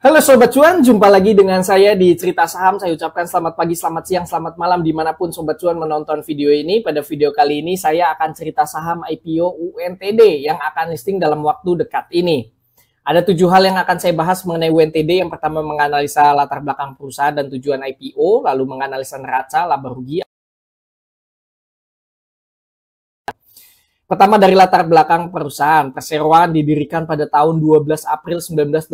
Halo Sobat Cuan, jumpa lagi dengan saya di Cerita Saham. Saya ucapkan selamat pagi, selamat siang, selamat malam dimanapun Sobat Cuan menonton video ini. Pada video kali ini saya akan cerita saham IPO UNTD yang akan listing dalam waktu dekat ini. Ada 7 hal yang akan saya bahas mengenai UNTD. Yang pertama menganalisa latar belakang perusahaan dan tujuan IPO, lalu menganalisa neraca, laba rugi. Pertama dari latar belakang perusahaan, perseroan didirikan pada tahun 12 April 1988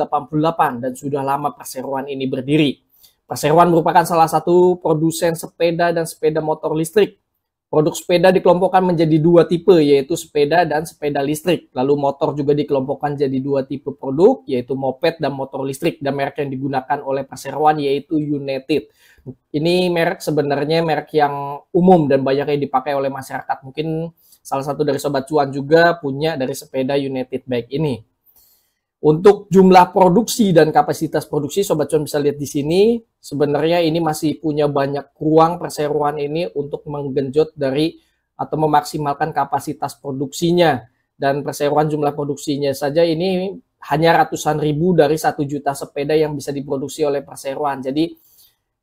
dan sudah lama perseroan ini berdiri. Perseroan merupakan salah satu produsen sepeda dan sepeda motor listrik. Produk sepeda dikelompokkan menjadi 2 tipe, yaitu sepeda dan sepeda listrik. Lalu motor juga dikelompokkan jadi 2 tipe produk, yaitu moped dan motor listrik. Dan merek yang digunakan oleh perseroan yaitu United. Ini merek sebenarnya merek yang umum dan banyak yang dipakai oleh masyarakat. Mungkin salah satu dari Sobat Cuan juga punya dari sepeda United Bike ini. Untuk jumlah produksi dan kapasitas produksi, Sobat Cuan bisa lihat di sini. Sebenarnya ini masih punya banyak ruang perseroan ini untuk menggenjot dari atau memaksimalkan kapasitas produksinya. Dan perseroan jumlah produksinya saja ini hanya ratusan ribu dari 1 juta sepeda yang bisa diproduksi oleh perseroan. Jadi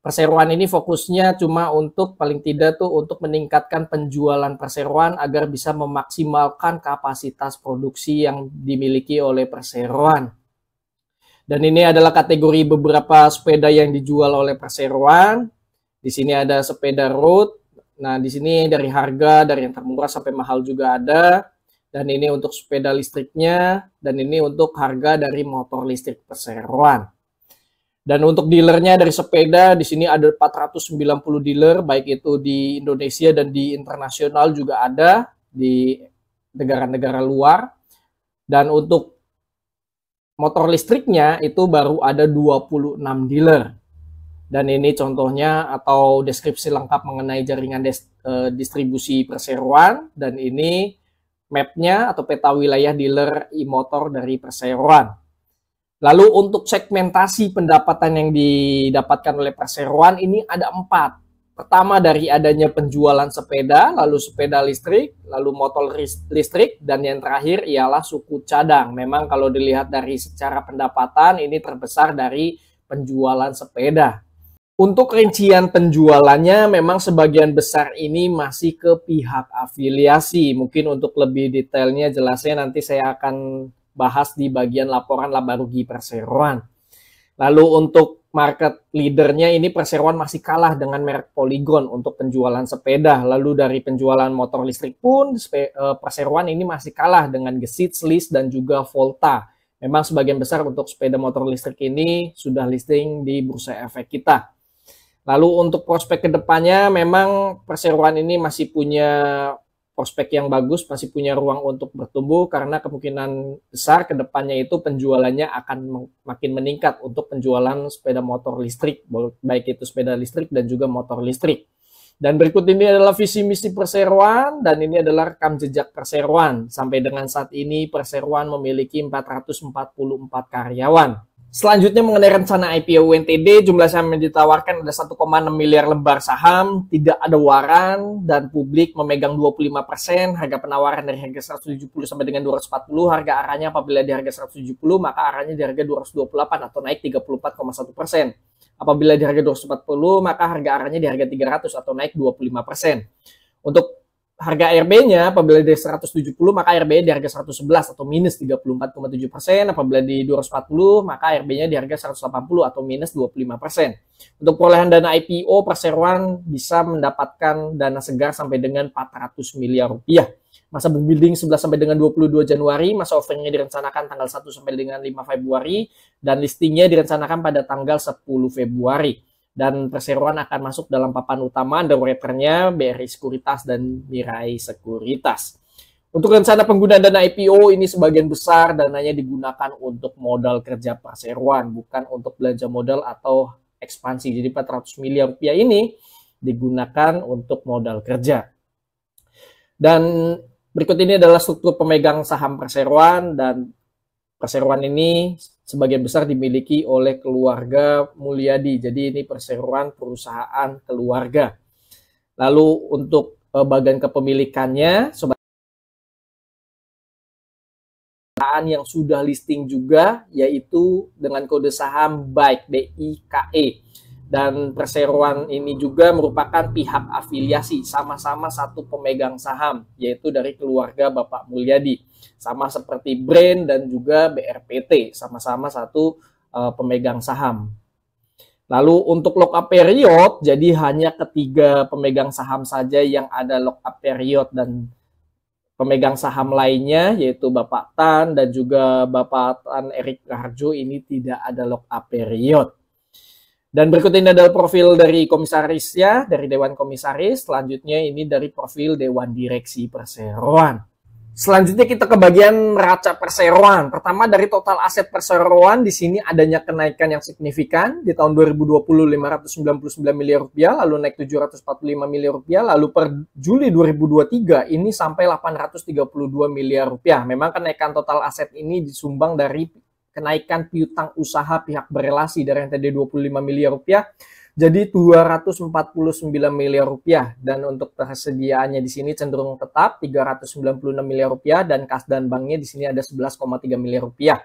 perseroan ini fokusnya cuma untuk paling tidak tuh untuk meningkatkan penjualan perseroan agar bisa memaksimalkan kapasitas produksi yang dimiliki oleh perseroan. Dan ini adalah kategori beberapa sepeda yang dijual oleh perseroan. Di sini ada sepeda road. Nah, di sini dari harga dari yang termurah sampai mahal juga ada. Dan ini untuk sepeda listriknya dan ini untuk harga dari motor listrik perseroan. Dan untuk dealernya dari sepeda, di sini ada 490 dealer, baik itu di Indonesia dan di internasional juga ada, di negara-negara luar. Dan untuk motor listriknya itu baru ada 26 dealer. Dan ini contohnya atau deskripsi lengkap mengenai jaringan distribusi perseroan. Dan ini mapnya atau peta wilayah dealer e-motor dari perseroan. Lalu untuk segmentasi pendapatan yang didapatkan oleh perseroan ini ada 4. Pertama dari adanya penjualan sepeda, lalu sepeda listrik, lalu motor listrik, dan yang terakhir ialah suku cadang. Memang kalau dilihat dari secara pendapatan ini terbesar dari penjualan sepeda. Untuk rincian penjualannya memang sebagian besar ini masih ke pihak afiliasi. Mungkin untuk lebih detailnya jelasnya nanti saya akan bahas di bagian laporan laba rugi perseroan. Lalu untuk market leadernya ini perseroan masih kalah dengan merek Polygon untuk penjualan sepeda. Lalu dari penjualan motor listrik pun perseroan ini masih kalah dengan Gesit, Sliss, dan juga Volta. Memang sebagian besar untuk sepeda motor listrik ini sudah listing di Bursa Efek kita. Lalu untuk prospek kedepannya memang perseroan ini masih punya prospek yang bagus, masih punya ruang untuk bertumbuh karena kemungkinan besar ke depannya itu penjualannya akan makin meningkat untuk penjualan sepeda motor listrik, baik itu sepeda listrik dan juga motor listrik. Dan berikut ini adalah visi misi perseroan dan ini adalah rekam jejak perseroan. Sampai dengan saat ini perseroan memiliki 444 karyawan. Selanjutnya mengenai rencana IPO UNTD, jumlah saham yang ditawarkan ada 1,6 miliar lembar saham, tidak ada waran, dan publik memegang 25%, harga penawaran dari harga 170 sampai dengan 240, harga arahnya apabila di harga 170, maka arahnya di harga 228 atau naik 34,1%. Apabila di harga 240, maka harga arahnya di harga 300 atau naik 25%. Untuk harga RB-nya apabila di 170 maka RB-nya di harga 111 atau minus 34,7%. Apabila di 240 maka RB-nya di harga 180 atau minus 25%. Untuk perolehan dana IPO, perseroan bisa mendapatkan dana segar sampai dengan 400 miliar rupiah. Masa book building 11 sampai dengan 22 Januari, masa offeringnya direncanakan tanggal 1 sampai dengan 5 Februari, dan listingnya direncanakan pada tanggal 10 Februari. Dan perseroan akan masuk dalam papan utama underwriter-nya BRI Sekuritas dan Mirai Sekuritas. Untuk rencana penggunaan dana IPO ini sebagian besar dananya digunakan untuk modal kerja perseroan, bukan untuk belanja modal atau ekspansi. Jadi 400 miliar rupiah ini digunakan untuk modal kerja. Dan berikut ini adalah struktur pemegang saham perseroan, dan perseroan ini sebagian besar dimiliki oleh keluarga Mulyadi. Jadi ini perseroan perusahaan keluarga. Lalu untuk bagian kepemilikannya, sobat perusahaan yang sudah listing juga, yaitu dengan kode saham BIKE, BIKE. Dan perseroan ini juga merupakan pihak afiliasi, sama-sama satu pemegang saham, yaitu dari keluarga Bapak Mulyadi. Sama seperti BRAND dan juga BRPT, sama-sama satu pemegang saham. Lalu untuk lock-up period, jadi hanya ketiga pemegang saham saja yang ada lock-up period, dan pemegang saham lainnya yaitu Bapak Tan dan juga Bapak Tan Erik Raharjo ini tidak ada lock-up period. Dan berikut ini adalah profil dari komisarisnya, dari Dewan Komisaris. Selanjutnya ini dari profil Dewan Direksi Perseroan. Selanjutnya kita ke bagian neraca perseroan. Pertama dari total aset perseroan, di sini adanya kenaikan yang signifikan. Di tahun 2020 599 miliar rupiah, lalu naik 745 miliar rupiah, lalu per Juli 2023 ini sampai 832 miliar rupiah. Memang kenaikan total aset ini disumbang dari kenaikan piutang usaha pihak berelasi dari yang tadi 25 miliar rupiah jadi 249 miliar rupiah, dan untuk tersediaannya di sini cenderung tetap 396 miliar rupiah, dan kas dan banknya di sini ada 11,3 miliar rupiah.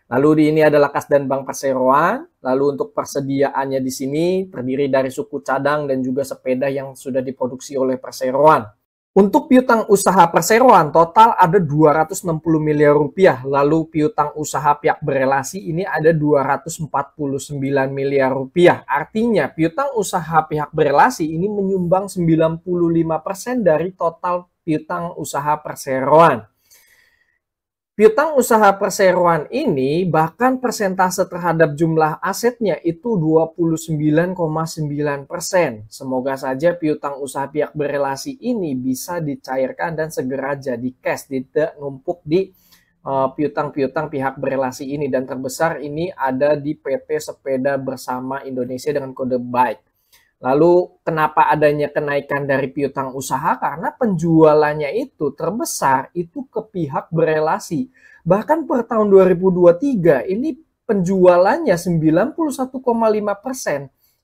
Lalu di ini adalah kas dan bank perseroan. Lalu untuk persediaannya di sini terdiri dari suku cadang dan juga sepeda yang sudah diproduksi oleh perseroan. Untuk piutang usaha perseroan total ada 260 miliar rupiah. Lalu piutang usaha pihak berelasi ini ada 249 miliar rupiah. Artinya piutang usaha pihak berelasi ini menyumbang 95% dari total piutang usaha perseroan. Piutang usaha perseroan ini bahkan persentase terhadap jumlah asetnya itu 29,9%. Semoga saja piutang usaha pihak berelasi ini bisa dicairkan dan segera jadi cash, tidak numpuk di piutang-piutang pihak berelasi ini. Dan terbesar ini ada di PT Sepeda Bersama Indonesia dengan kode BIKE. Lalu kenapa adanya kenaikan dari piutang usaha? Karena penjualannya itu terbesar itu ke pihak berelasi. Bahkan per tahun 2023 ini penjualannya 91,5%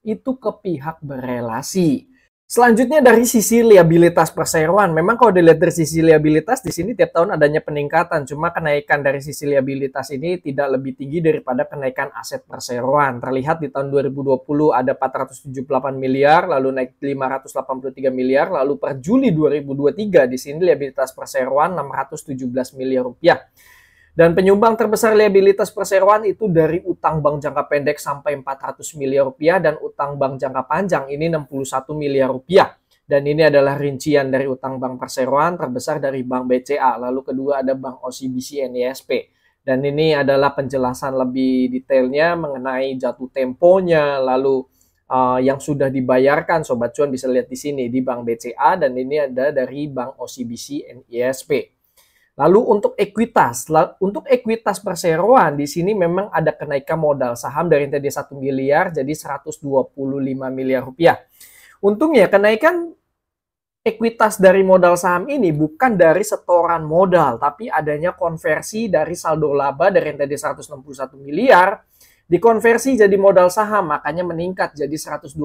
itu ke pihak berelasi. Selanjutnya dari sisi liabilitas perseroan, memang kalau dilihat dari sisi liabilitas di sini tiap tahun adanya peningkatan, cuma kenaikan dari sisi liabilitas ini tidak lebih tinggi daripada kenaikan aset perseroan. Terlihat di tahun 2020 ada 478 miliar, lalu naik 583 miliar, lalu per Juli 2023 di sini liabilitas perseroan 617 miliar rupiah. Dan penyumbang terbesar liabilitas perseroan itu dari utang bank jangka pendek sampai 400 miliar rupiah dan utang bank jangka panjang ini 61 miliar rupiah. Dan ini adalah rincian dari utang bank perseroan terbesar dari Bank BCA, lalu kedua ada Bank OCBC NISP. Dan ini adalah penjelasan lebih detailnya mengenai jatuh temponya, lalu yang sudah dibayarkan, Sobat Cuan bisa lihat di sini di Bank BCA, dan ini ada dari Bank OCBC NISP. Lalu untuk ekuitas perseroan di sini memang ada kenaikan modal saham dari yang tadi 1 miliar jadi 125 miliar rupiah. Untungnya kenaikan ekuitas dari modal saham ini bukan dari setoran modal, tapi adanya konversi dari saldo laba dari yang tadi 161 miliar dikonversi jadi modal saham, makanya meningkat jadi 125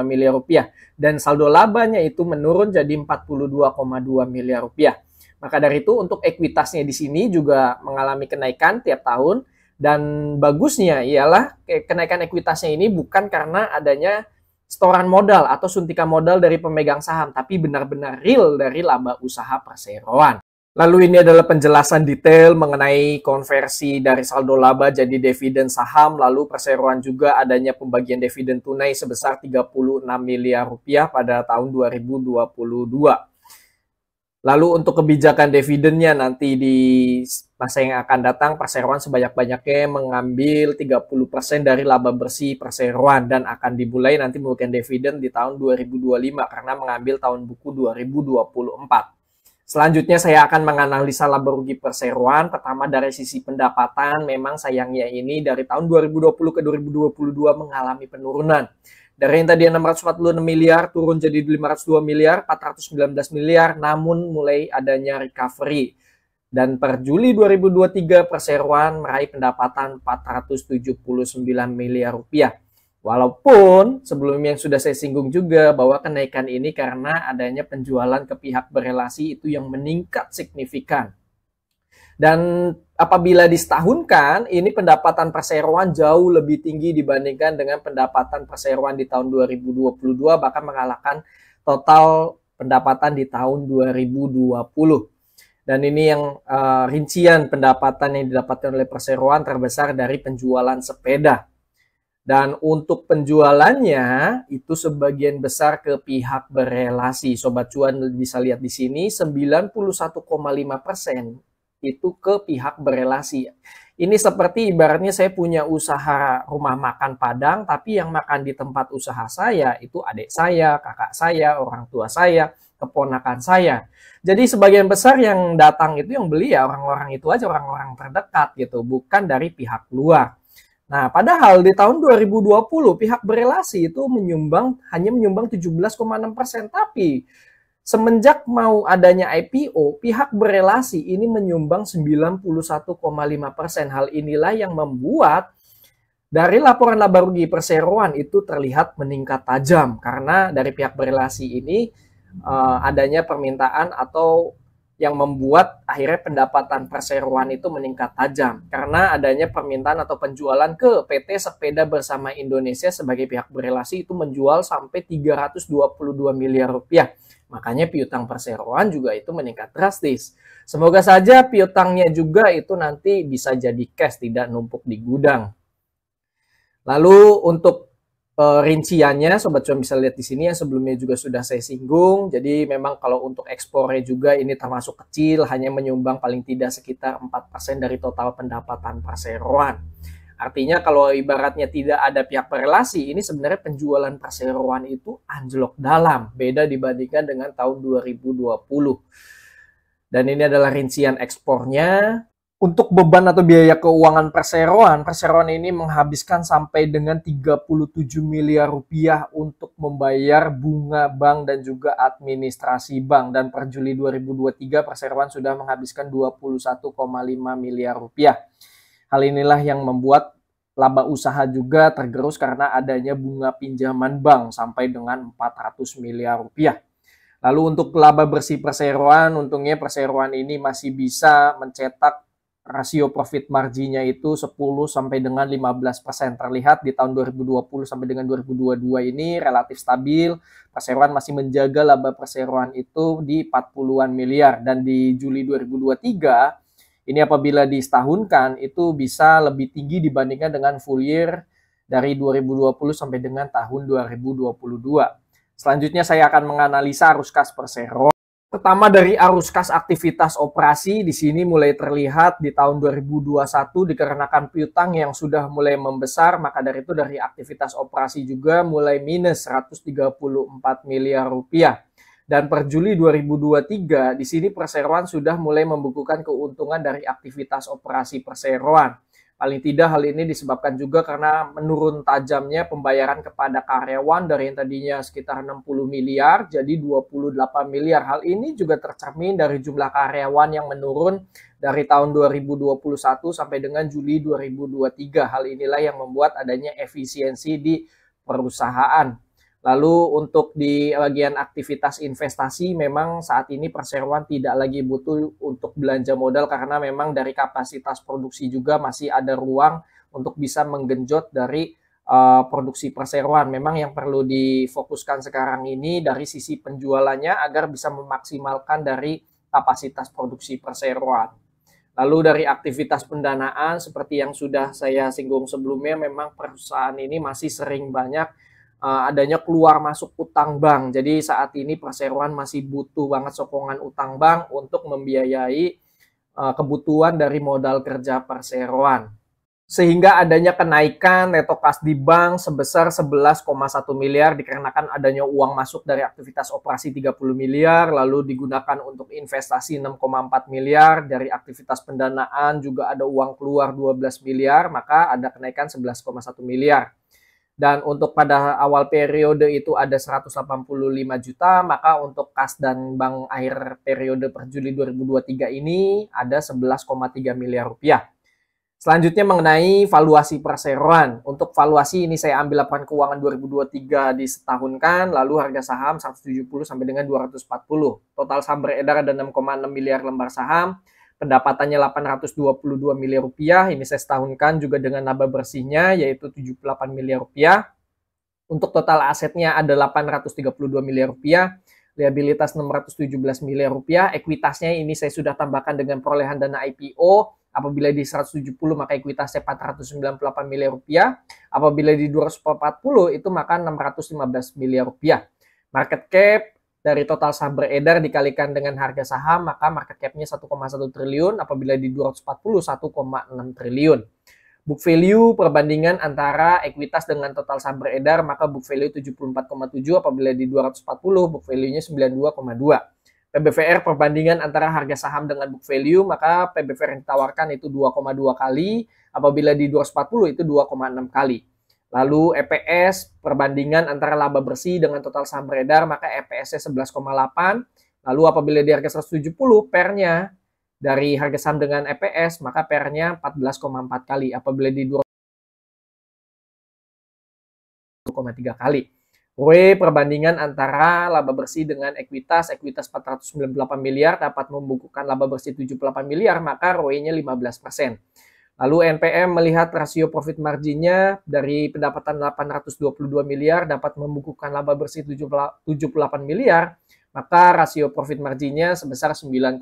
miliar rupiah, dan saldo labanya itu menurun jadi 42,2 miliar rupiah. Maka dari itu untuk ekuitasnya di sini juga mengalami kenaikan tiap tahun, dan bagusnya ialah kenaikan ekuitasnya ini bukan karena adanya setoran modal atau suntikan modal dari pemegang saham, tapi benar-benar real dari laba usaha perseroan. Lalu ini adalah penjelasan detail mengenai konversi dari saldo laba jadi dividen saham, lalu perseroan juga adanya pembagian dividen tunai sebesar 36 miliar rupiah pada tahun 2022. Lalu untuk kebijakan dividennya nanti di masa yang akan datang, perseroan sebanyak-banyaknya mengambil 30% dari laba bersih perseroan, dan akan dimulai nanti memberikan dividen di tahun 2025 karena mengambil tahun buku 2024. Selanjutnya saya akan menganalisa laba rugi perseroan. Pertama dari sisi pendapatan, memang sayangnya ini dari tahun 2020 ke 2022 mengalami penurunan. Dari yang tadi 646 miliar turun jadi 502 miliar, 419 miliar, namun mulai adanya recovery. Dan per Juli 2023 perseroan meraih pendapatan 479 miliar rupiah. Walaupun sebelumnya yang sudah saya singgung juga bahwa kenaikan ini karena adanya penjualan ke pihak berelasi itu yang meningkat signifikan. Dan Apabila disetahunkan, ini pendapatan perseroan jauh lebih tinggi dibandingkan dengan pendapatan perseroan di tahun 2022, bahkan mengalahkan total pendapatan di tahun 2020. Dan ini yang rincian pendapatan yang didapatkan oleh perseroan terbesar dari penjualan sepeda. Dan untuk penjualannya itu sebagian besar ke pihak berelasi. Sobat cuan bisa lihat di sini 91,5% itu ke pihak berelasi. Ini seperti ibaratnya saya punya usaha rumah makan Padang, tapi yang makan di tempat usaha saya itu adik saya, kakak saya, orang tua saya, keponakan saya. Jadi sebagian besar yang datang itu yang beli ya orang-orang itu aja, orang-orang terdekat gitu, bukan dari pihak luar. Nah, padahal di tahun 2020 pihak berelasi itu hanya menyumbang 17,6%, tapi semenjak mau adanya IPO, pihak berelasi ini menyumbang 91,5%. Hal inilah yang membuat dari laporan laba rugi perseroan itu terlihat meningkat tajam karena dari pihak berelasi ini adanya permintaan atau yang membuat akhirnya pendapatan perseroan itu meningkat tajam karena adanya permintaan atau penjualan ke PT Sepeda Bersama Indonesia sebagai pihak berelasi itu menjual sampai 322 miliar rupiah. Makanya piutang perseroan juga itu meningkat drastis. Semoga saja piutangnya juga itu nanti bisa jadi cash, tidak numpuk di gudang. Lalu untuk rinciannya, Sobat Cuan bisa lihat di sini yang sebelumnya juga sudah saya singgung. Jadi memang kalau untuk ekspornya juga ini termasuk kecil, hanya menyumbang paling tidak sekitar 4% dari total pendapatan perseroan. Artinya kalau ibaratnya tidak ada pihak berelasi, ini sebenarnya penjualan perseroan itu anjlok dalam, beda dibandingkan dengan tahun 2020. Dan ini adalah rincian ekspornya. Untuk beban atau biaya keuangan perseroan ini menghabiskan sampai dengan 37 miliar rupiah untuk membayar bunga bank dan juga administrasi bank. Dan per Juli 2023 perseroan sudah menghabiskan 21,5 miliar rupiah. Hal inilah yang membuat laba usaha juga tergerus karena adanya bunga pinjaman bank sampai dengan 400 miliar rupiah. Lalu untuk laba bersih perseroan, untungnya perseroan ini masih bisa mencetak rasio profit marginnya itu 10 sampai dengan 15%. Terlihat di tahun 2020 sampai dengan 2022 ini relatif stabil. Perseroan masih menjaga laba perseroan itu di 40-an miliar. Dan di Juli 2023, ini apabila disetahunkan itu bisa lebih tinggi dibandingkan dengan full year dari 2020 sampai dengan tahun 2022. Selanjutnya saya akan menganalisa arus kas perseroan. Pertama dari arus kas aktivitas operasi, di sini mulai terlihat di tahun 2021 dikarenakan piutang yang sudah mulai membesar, maka dari itu dari aktivitas operasi juga mulai minus 134 miliar rupiah. Dan per Juli 2023 di sini perseroan sudah mulai membukukan keuntungan dari aktivitas operasi perseroan. Paling tidak hal ini disebabkan juga karena menurun tajamnya pembayaran kepada karyawan dari yang tadinya sekitar 60 miliar jadi 28 miliar. Hal ini juga tercermin dari jumlah karyawan yang menurun dari tahun 2021 sampai dengan Juli 2023. Hal inilah yang membuat adanya efisiensi di perusahaan. Lalu untuk di bagian aktivitas investasi memang saat ini perseroan tidak lagi butuh untuk belanja modal karena memang dari kapasitas produksi juga masih ada ruang untuk bisa menggenjot dari produksi perseroan. Memang yang perlu difokuskan sekarang ini dari sisi penjualannya agar bisa memaksimalkan dari kapasitas produksi perseroan. Lalu dari aktivitas pendanaan seperti yang sudah saya singgung sebelumnya, memang perusahaan ini masih sering banyak adanya keluar masuk utang bank. Jadi saat ini perseroan masih butuh banget sokongan utang bank untuk membiayai kebutuhan dari modal kerja perseroan. Sehingga adanya kenaikan neto kas di bank sebesar 11,1 miliar dikarenakan adanya uang masuk dari aktivitas operasi 30 miliar, lalu digunakan untuk investasi 6,4 miliar, dari aktivitas pendanaan juga ada uang keluar 12 miliar, maka ada kenaikan 11,1 miliar. Dan untuk pada awal periode itu ada 185 juta, maka untuk kas dan bank akhir periode per Juli 2023 ini ada 11,3 miliar rupiah. Selanjutnya mengenai valuasi perseroan. Untuk valuasi ini saya ambil laporan keuangan 2023 disetahunkan, lalu harga saham 170 sampai dengan 240. Total saham beredar ada 6,6 miliar lembar saham. Pendapatannya 822 miliar rupiah, ini saya setahunkan juga dengan laba bersihnya yaitu 78 miliar rupiah. Untuk total asetnya ada 832 miliar rupiah, liabilitas 617 miliar rupiah, ekuitasnya ini saya sudah tambahkan dengan perolehan dana IPO. Apabila di 170 maka ekuitasnya 498 miliar rupiah, apabila di 240 itu maka 615 miliar rupiah. Market cap dari total saham beredar dikalikan dengan harga saham, maka market cap-nya 1,1 triliun, apabila di 240 1,6 triliun. Book value perbandingan antara ekuitas dengan total saham beredar, maka book value 74,7, apabila di 240 book value-nya 92,2. PBVR perbandingan antara harga saham dengan book value, maka PBVR yang ditawarkan itu 2,2 kali, apabila di 240 itu 2,6 kali. Lalu EPS perbandingan antara laba bersih dengan total saham beredar, maka EPS-nya 11,8. Lalu apabila di harga 170 PER-nya dari harga saham dengan EPS, maka PER-nya 14,4 kali. Apabila di 2,3 kali. ROE perbandingan antara laba bersih dengan ekuitas 498 miliar dapat membukukan laba bersih 78 miliar, maka ROE-nya 15%. Lalu NPM melihat rasio profit marginnya dari pendapatan 822 miliar dapat membukukan laba bersih 78 miliar, maka rasio profit marginnya sebesar 9,5%.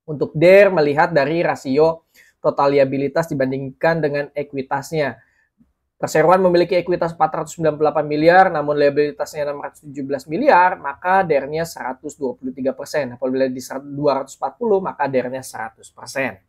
Untuk DER melihat dari rasio total liabilitas dibandingkan dengan ekuitasnya. Perseroan memiliki ekuitas 498 miliar, namun liabilitasnya 617 miliar, maka DER-nya 123%. Apabila di 240, maka DER-nya 100%.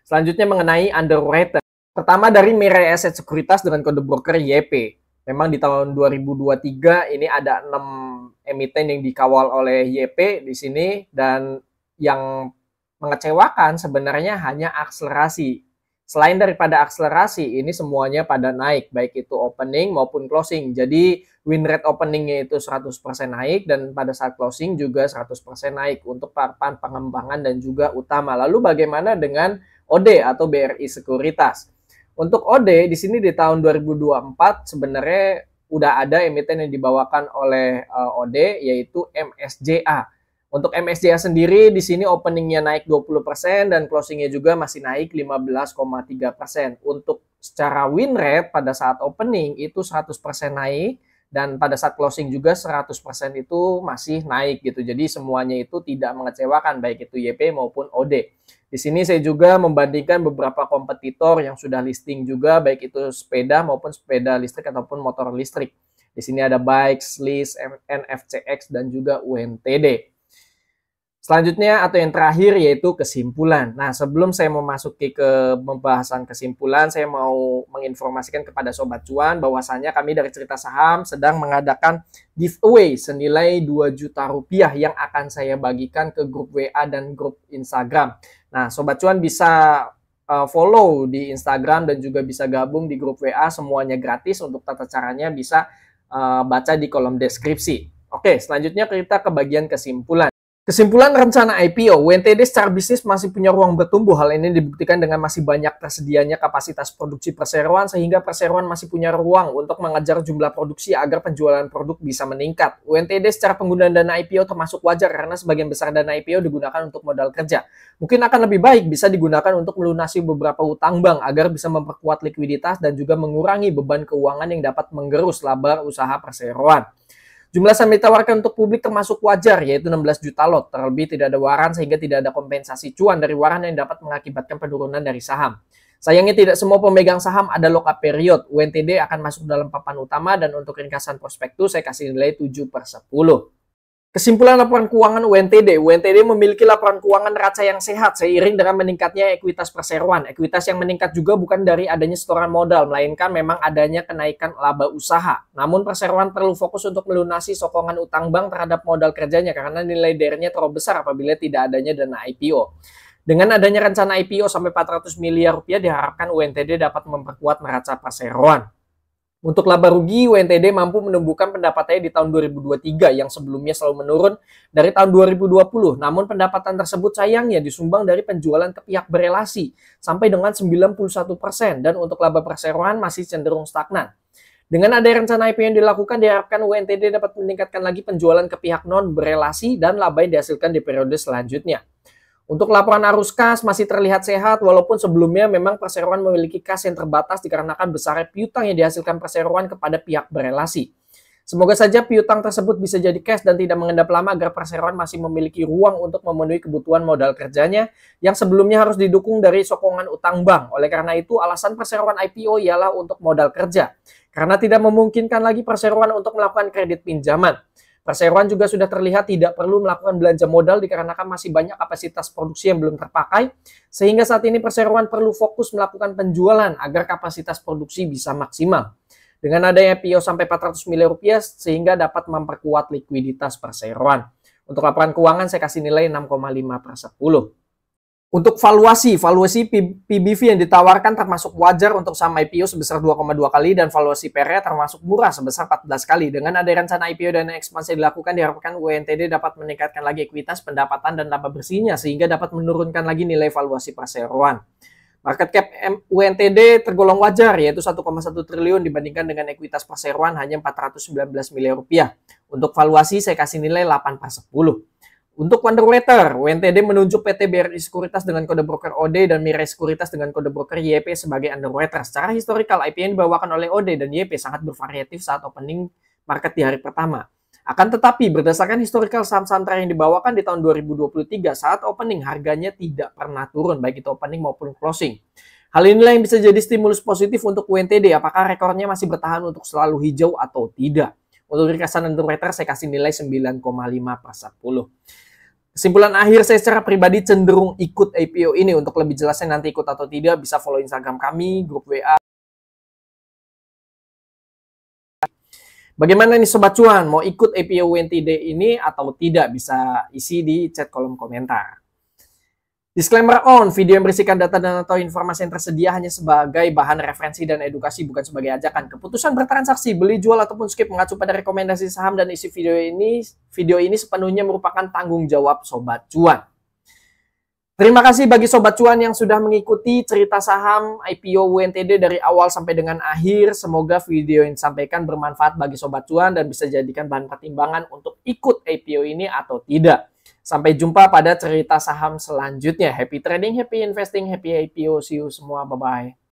Selanjutnya mengenai underwriter. Pertama dari Mirai Asset Sekuritas dengan kode broker YP. Memang di tahun 2023 ini ada 6 emiten yang dikawal oleh YP di sini, dan yang mengecewakan sebenarnya hanya akselerasi. Selain daripada akselerasi, ini semuanya pada naik, baik itu opening maupun closing. Jadi win rate openingnya itu 100% naik, dan pada saat closing juga 100% naik untuk papan pengembangan dan juga utama. Lalu bagaimana dengan OD atau BRI Sekuritas? Untuk OD di sini di tahun 2024 sebenarnya udah ada emiten yang dibawakan oleh OD, yaitu MSJA. Untuk MSJA sendiri di sini openingnya naik 20% dan closingnya juga masih naik 15,3%. Untuk secara win rate pada saat opening itu 100% naik, dan pada saat closing juga 100% itu masih naik gitu. Jadi semuanya itu tidak mengecewakan, baik itu YP maupun OD. Di sini saya juga membandingkan beberapa kompetitor yang sudah listing juga, baik itu sepeda maupun sepeda listrik ataupun motor listrik. Di sini ada Bikes, List, NFCX, dan juga UNTD. Selanjutnya atau yang terakhir yaitu kesimpulan. Nah, sebelum saya memasuki ke pembahasan kesimpulan, saya mau menginformasikan kepada Sobat Cuan bahwasannya kami dari Cerita Saham sedang mengadakan giveaway senilai 2 juta rupiah yang akan saya bagikan ke grup WA dan grup Instagram. Nah, Sobat Cuan bisa follow di Instagram dan juga bisa gabung di grup WA, semuanya gratis. Untuk tata caranya bisa baca di kolom deskripsi. Oke, selanjutnya kita ke bagian kesimpulan. Kesimpulan rencana IPO, UNTD secara bisnis masih punya ruang bertumbuh. Hal ini dibuktikan dengan masih banyak tersedianya kapasitas produksi perseroan, sehingga perseroan masih punya ruang untuk mengejar jumlah produksi agar penjualan produk bisa meningkat. UNTD secara penggunaan dana IPO termasuk wajar karena sebagian besar dana IPO digunakan untuk modal kerja. Mungkin akan lebih baik bisa digunakan untuk melunasi beberapa utang bank agar bisa memperkuat likuiditas dan juga mengurangi beban keuangan yang dapat menggerus laba usaha perseroan. Jumlah saham ditawarkan untuk publik termasuk wajar, yaitu 16 juta lot. Terlebih tidak ada waran sehingga tidak ada kompensasi cuan dari waran yang dapat mengakibatkan penurunan dari saham. Sayangnya tidak semua pemegang saham ada lock up period. UNTD akan masuk dalam papan utama, dan untuk ringkasan prospektus saya kasih nilai 7/10. Kesimpulan laporan keuangan UNTD. UNTD memiliki laporan keuangan neraca yang sehat seiring dengan meningkatnya ekuitas perseroan. Ekuitas yang meningkat juga bukan dari adanya setoran modal, melainkan memang adanya kenaikan laba usaha. Namun perseroan perlu fokus untuk melunasi sokongan utang bank terhadap modal kerjanya karena nilai DER-nya terlalu besar apabila tidak adanya dana IPO. Dengan adanya rencana IPO sampai 400 miliar rupiah diharapkan UNTD dapat memperkuat neraca perseroan. Untuk laba rugi, UNTD mampu menumbuhkan pendapatannya di tahun 2023 yang sebelumnya selalu menurun dari tahun 2020. Namun pendapatan tersebut sayangnya disumbang dari penjualan ke pihak berelasi sampai dengan 91%, dan untuk laba perseroan masih cenderung stagnan. Dengan ada rencana IPO yang dilakukan, diharapkan UNTD dapat meningkatkan lagi penjualan ke pihak non berelasi dan laba yang dihasilkan di periode selanjutnya. Untuk laporan arus kas masih terlihat sehat, walaupun sebelumnya memang perseroan memiliki kas yang terbatas dikarenakan besarnya piutang yang dihasilkan perseroan kepada pihak berelasi. Semoga saja piutang tersebut bisa jadi cash dan tidak mengendap lama agar perseroan masih memiliki ruang untuk memenuhi kebutuhan modal kerjanya yang sebelumnya harus didukung dari sokongan utang bank. Oleh karena itu, alasan perseroan IPO ialah untuk modal kerja, karena tidak memungkinkan lagi perseroan untuk melakukan kredit pinjaman. Perseroan juga sudah terlihat tidak perlu melakukan belanja modal dikarenakan masih banyak kapasitas produksi yang belum terpakai, sehingga saat ini perseroan perlu fokus melakukan penjualan agar kapasitas produksi bisa maksimal. Dengan adanya IPO sampai 400 miliar rupiah sehingga dapat memperkuat likuiditas perseroan. Untuk laporan keuangan saya kasih nilai 6,5/10. Untuk valuasi PBV yang ditawarkan termasuk wajar untuk saham IPO sebesar 2,2 kali dan valuasi PR termasuk murah sebesar 14 kali. Dengan ada rencana IPO dan ekspansi dilakukan, diharapkan UNTD dapat meningkatkan lagi ekuitas, pendapatan, dan laba bersihnya sehingga dapat menurunkan lagi nilai valuasi perseroan. Market cap UNTD tergolong wajar, yaitu 1,1 triliun dibandingkan dengan ekuitas perseroan hanya 419 miliar rupiah. Untuk valuasi saya kasih nilai 8/10. Untuk underwriter, UNTD menunjuk PT BRI Sekuritas dengan kode broker OD dan Mirai Sekuritas dengan kode broker YP sebagai underwriter. Secara historikal, IPO yang dibawakan oleh OD dan YP sangat bervariatif saat opening market di hari pertama. Akan tetapi, berdasarkan historikal saham-saham terakhir yang dibawakan di tahun 2023, saat opening harganya tidak pernah turun, baik itu opening maupun closing. Hal inilah yang bisa jadi stimulus positif untuk UNTD, apakah rekornya masih bertahan untuk selalu hijau atau tidak. Untuk ringkasan underwriter, saya kasih nilai 9,5/10. Kesimpulan akhir, saya secara pribadi cenderung ikut IPO ini. Untuk lebih jelasnya nanti ikut atau tidak bisa follow Instagram kami, grup WA. Bagaimana nih Sobat Cuan, mau ikut IPO UNTD ini atau tidak? Bisa isi di chat kolom komentar. Disclaimer on, video yang berisikan data dan atau informasi yang tersedia hanya sebagai bahan referensi dan edukasi, bukan sebagai ajakan. Keputusan bertransaksi, beli, jual, ataupun skip mengacu pada rekomendasi saham dan isi video ini sepenuhnya merupakan tanggung jawab Sobat Cuan. Terima kasih bagi Sobat Cuan yang sudah mengikuti cerita saham IPO UNTD dari awal sampai dengan akhir. Semoga video yang disampaikan bermanfaat bagi Sobat Cuan dan bisa jadikan bahan pertimbangan untuk ikut IPO ini atau tidak. Sampai jumpa pada cerita saham selanjutnya. Happy trading, happy investing, happy IPO. See you semua. Bye-bye.